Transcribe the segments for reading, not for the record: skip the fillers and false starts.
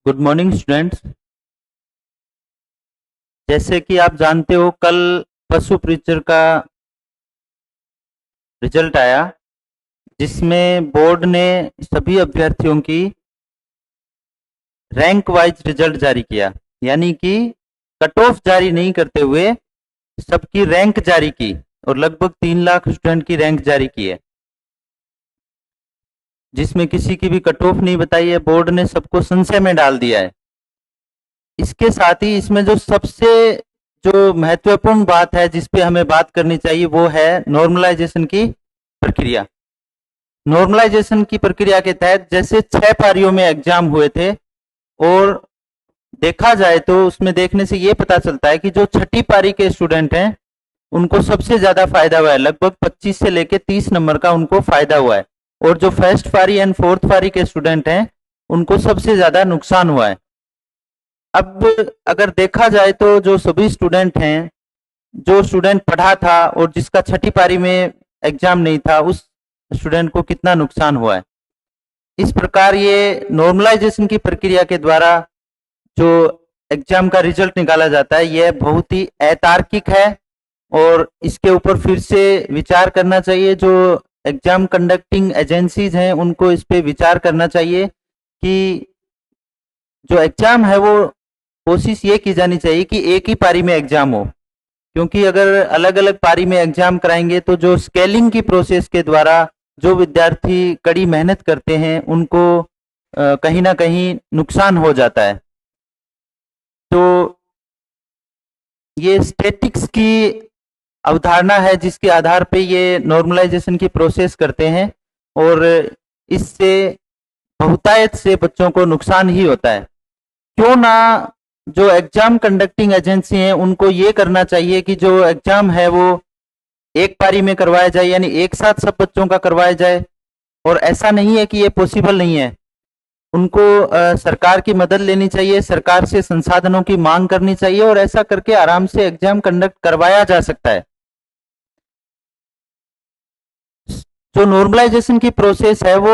Good morning students. जैसे कि आप जानते हो कल पशु प्रीचर का रिजल्ट आया, जिसमें बोर्ड ने सभी अभ्यर्थियों की रैंक वाइज रिजल्ट जारी किया। यानी कि कट ऑफ जारी नहीं करते हुए सबकी रैंक जारी की और लगभग 3 लाख स्टूडेंट की रैंक जारी की है, जिसमें किसी की भी कट ऑफ नहीं बताई है। बोर्ड ने सबको संशय में डाल दिया है। इसके साथ ही इसमें जो सबसे जो महत्वपूर्ण बात है जिस पे हमें बात करनी चाहिए वो है नॉर्मलाइजेशन की प्रक्रिया। नॉर्मलाइजेशन की प्रक्रिया के तहत जैसे 6 पारियों में एग्जाम हुए थे, और देखा जाए तो उसमें देखने से ये पता चलता है कि जो छठी पारी के स्टूडेंट हैं उनको सबसे ज्यादा फायदा हुआ है। लगभग 25 से लेके 30 नंबर का उनको फायदा हुआ है। और जो फर्स्ट पारी एंड फोर्थ पारी के स्टूडेंट हैं उनको सबसे ज्यादा नुकसान हुआ है। अब अगर देखा जाए तो जो सभी स्टूडेंट हैं, जो स्टूडेंट पढ़ा था और जिसका छठी पारी में एग्जाम नहीं था, उस स्टूडेंट को कितना नुकसान हुआ है। इस प्रकार ये नॉर्मलाइजेशन की प्रक्रिया के द्वारा जो एग्जाम का रिजल्ट निकाला जाता है यह बहुत ही अतार्किक है, और इसके ऊपर फिर से विचार करना चाहिए। जो एग्जाम कंडक्टिंग एजेंसीज हैं उनको इस पे विचार करना चाहिए कि जो एग्जाम है वो कोशिश ये की जानी चाहिए कि एक ही पारी में एग्जाम हो। क्योंकि अगर अलग अलग पारी में एग्जाम कराएंगे तो जो स्केलिंग की प्रोसेस के द्वारा जो विद्यार्थी कड़ी मेहनत करते हैं उनको कहीं ना कहीं नुकसान हो जाता है। तो ये स्टैटिक्स की अवधारणा है जिसके आधार पे ये नॉर्मलाइजेशन की प्रोसेस करते हैं, और इससे बहुतायत से बच्चों को नुकसान ही होता है। क्यों ना जो एग्जाम कंडक्टिंग एजेंसी हैं उनको ये करना चाहिए कि जो एग्जाम है वो एक पारी में करवाया जाए, यानी एक साथ सब बच्चों का करवाया जाए। और ऐसा नहीं है कि ये पॉसिबल नहीं है, उनको सरकार की मदद लेनी चाहिए, सरकार से संसाधनों की मांग करनी चाहिए, और ऐसा करके आराम से एग्जाम कंडक्ट करवाया जा सकता है। जो नॉर्मलाइजेशन की प्रोसेस है वो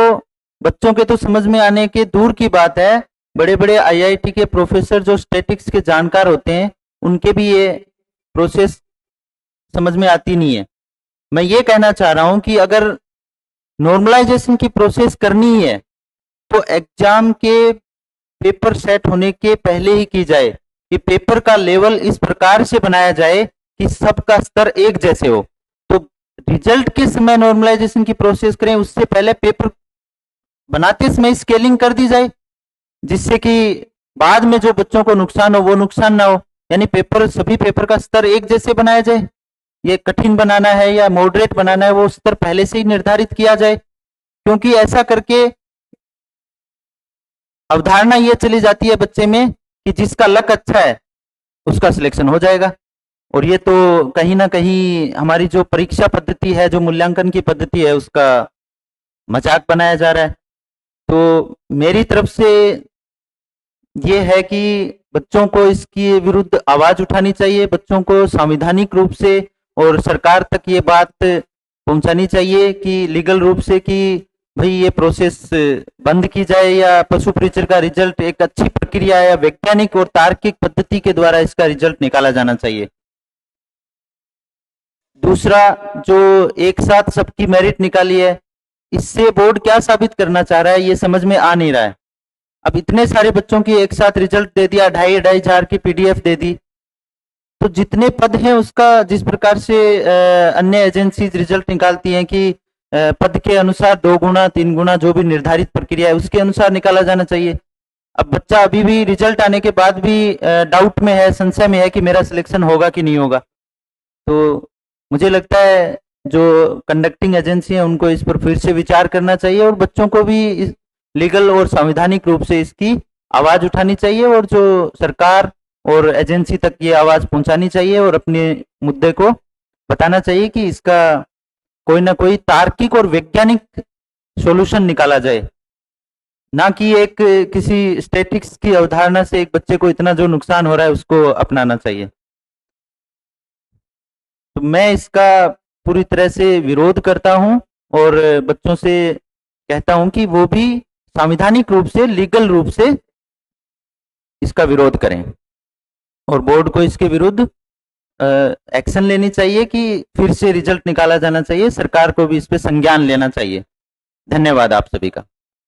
बच्चों के तो समझ में आने के दूर की बात है, बड़े बड़े आईआईटी के प्रोफेसर जो स्टैटिक्स के जानकार होते हैं उनके भी ये प्रोसेस समझ में आती नहीं है। मैं ये कहना चाह रहा हूं कि अगर नॉर्मलाइजेशन की प्रोसेस करनी है तो एग्जाम के पेपर सेट होने के पहले ही की जाए, कि पेपर का लेवल इस प्रकार से बनाया जाए कि सबका स्तर एक जैसे हो। तो रिजल्ट के समय नॉर्मलाइजेशन की प्रोसेस करें, उससे पहले पेपर बनाते समय स्केलिंग कर दी जाए, जिससे कि बाद में जो बच्चों को नुकसान हो वो नुकसान ना हो। यानी पेपर, सभी पेपर का स्तर एक जैसे बनाया जाए। ये कठिन बनाना है या मॉडरेट बनाना है वो स्तर पहले से ही निर्धारित किया जाए, क्योंकि ऐसा करके अवधारणा ये चली जाती है बच्चे में कि जिसका लक अच्छा है उसका सिलेक्शन हो जाएगा। और ये तो कहीं ना कहीं हमारी जो परीक्षा पद्धति है, जो मूल्यांकन की पद्धति है, उसका मजाक बनाया जा रहा है। तो मेरी तरफ से ये है कि बच्चों को इसके विरुद्ध आवाज उठानी चाहिए, बच्चों को संवैधानिक रूप से और सरकार तक ये बात पहुंचानी चाहिए कि लीगल रूप से कि भाई ये प्रोसेस बंद की जाए, या पशु प्रीचर का रिजल्ट एक अच्छी प्रक्रिया या वैज्ञानिक और तार्किक पद्धति के द्वारा इसका रिजल्ट निकाला जाना चाहिए। दूसरा, जो एक साथ सबकी मेरिट निकाली है, इससे बोर्ड क्या साबित करना चाह रहा है ये समझ में आ नहीं रहा है। अब इतने सारे बच्चों की एक साथ रिजल्ट दे दिया, 2,500 की पीडीएफ दे दी, तो जितने पद हैं उसका जिस प्रकार से अन्य एजेंसीज रिजल्ट निकालती हैं कि पद के अनुसार 2 गुना 3 गुना जो भी निर्धारित प्रक्रिया है उसके अनुसार निकाला जाना चाहिए। अब बच्चा अभी भी रिजल्ट आने के बाद भी डाउट में है, संशय में है कि मेरा सिलेक्शन होगा कि नहीं होगा। तो मुझे लगता है जो कंडक्टिंग एजेंसी है उनको इस पर फिर से विचार करना चाहिए, और बच्चों को भी लीगल और संवैधानिक रूप से इसकी आवाज उठानी चाहिए, और जो सरकार और एजेंसी तक ये आवाज पहुंचानी चाहिए, और अपने मुद्दे को बताना चाहिए कि इसका कोई ना कोई तार्किक और वैज्ञानिक सॉल्यूशन निकाला जाए, ना कि एक किसी स्टैटिक्स की अवधारणा से एक बच्चे को इतना जो नुकसान हो रहा है उसको अपनाना चाहिए। तो मैं इसका पूरी तरह से विरोध करता हूं, और बच्चों से कहता हूं कि वो भी संवैधानिक रूप से, लीगल रूप से इसका विरोध करें और बोर्ड को इसके विरुद्ध एक्शन लेनी चाहिए कि फिर से रिजल्ट निकाला जाना चाहिए, सरकार को भी इस पे संज्ञान लेना चाहिए। धन्यवाद आप सभी का।